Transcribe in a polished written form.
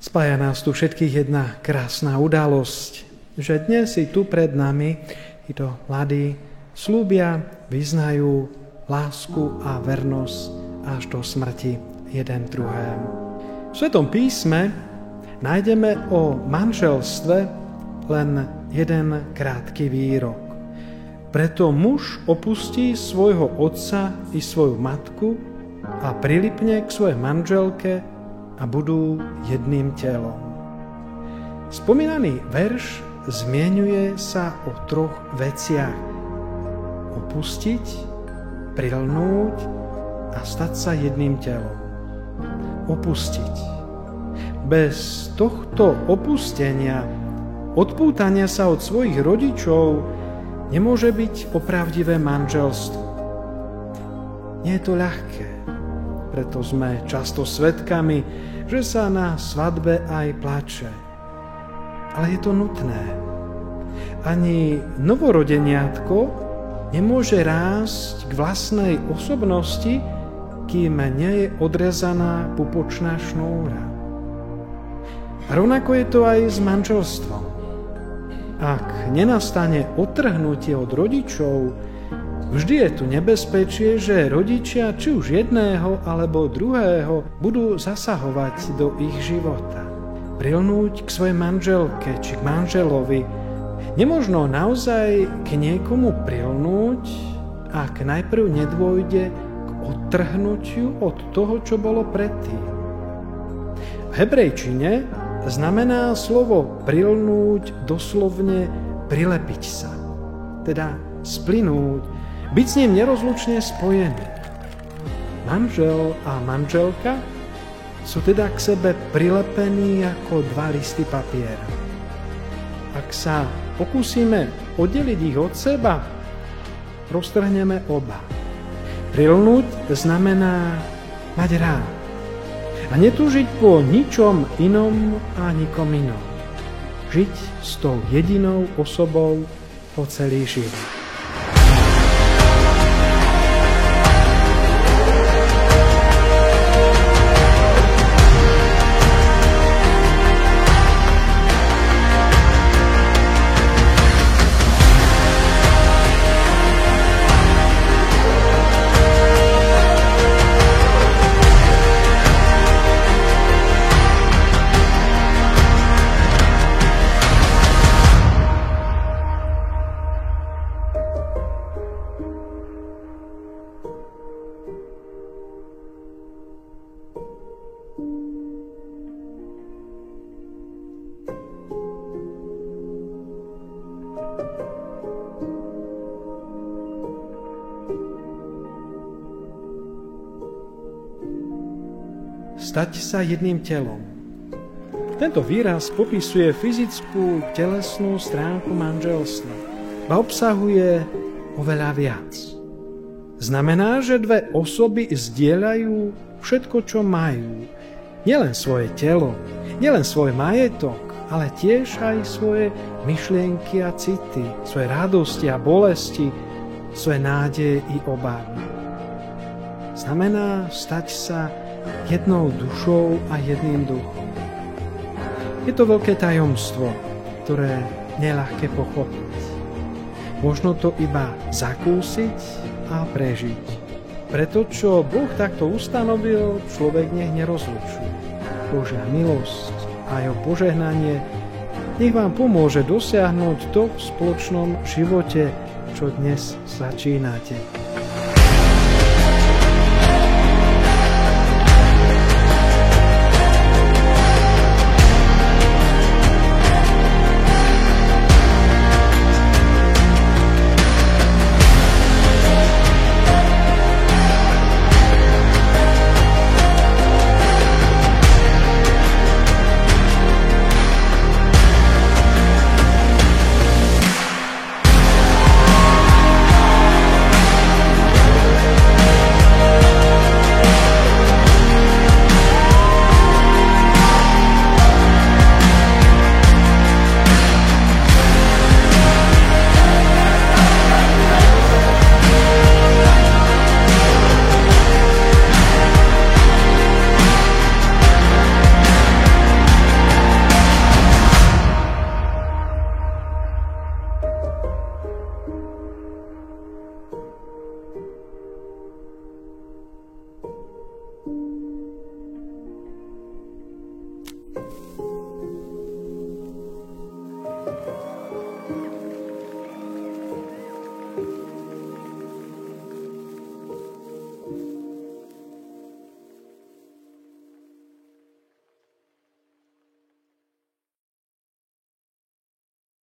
Spája nás tu všetkých jedna krásna udalosť, že dnes si tu pred nami títo mladí slúbia, vyznajú lásku a vernosť až do smrti jeden druhému. V Svetom písme nájdeme o manželstve len jeden krátky výrok. Preto muž opustí svojho otca i svoju matku a prilipne k svojej manželke a budú jedným telom. Spomínaný verš zmieňuje sa o troch veciach. Opustiť, prilnúť a stať sa jedným telom. Opustiť. Bez tohto opustenia, odpútania sa od svojich rodičov, nemôže byť opravdivé manželstvo. Nie je to ľahké, preto sme často svedkami, že sa na svadbe aj plače. Ale je to nutné. Ani novorodeniatko nemôže rásť k vlastnej osobnosti, kým nie je odrezaná pupočná šnúra. A rovnako je to aj s manželstvom. Ak nenastane odtrhnutie od rodičov, vždy je tu nebezpečie, že rodičia, či už jedného alebo druhého, budú zasahovať do ich života. Prilnúť k svojej manželke či k manželovi. Nemožno naozaj k niekomu prilnúť, ak najprv nedôjde k odtrhnutiu od toho, čo bolo predtým. V hebrejčine znamená slovo prilnúť doslovne prilepiť sa, teda splynúť, byť s ním nerozlučne spojený. Manžel a manželka sú teda k sebe prilepení ako dva listy papiera. Ak sa pokúsime oddeliť ich od seba, roztrhneme oba. Prilnúť znamená mať rád a netúžiť po ničom inom a nikom inom. Žiť s tou jedinou osobou po celý život. Stať sa jedným telom. Tento výraz popisuje fyzickú, telesnú stránku manželstva a obsahuje oveľa viac. Znamená, že dve osoby zdieľajú všetko, čo majú. Nielen svoje telo, nielen svoj majetok, ale tiež aj svoje myšlienky a city, svoje radosti a bolesti, svoje nádeje i obavy. Znamená stať sa jednou dušou a jedným duchom. Je to veľké tajomstvo, ktoré nie je ľahké pochopiť. Možno to iba zakúsiť a prežiť. Preto, čo Boh takto ustanovil, človek nech nerozlučuje. Božia milosť a jeho požehnanie nech vám pomôže dosiahnuť to v spoločnom živote, čo dnes začínate.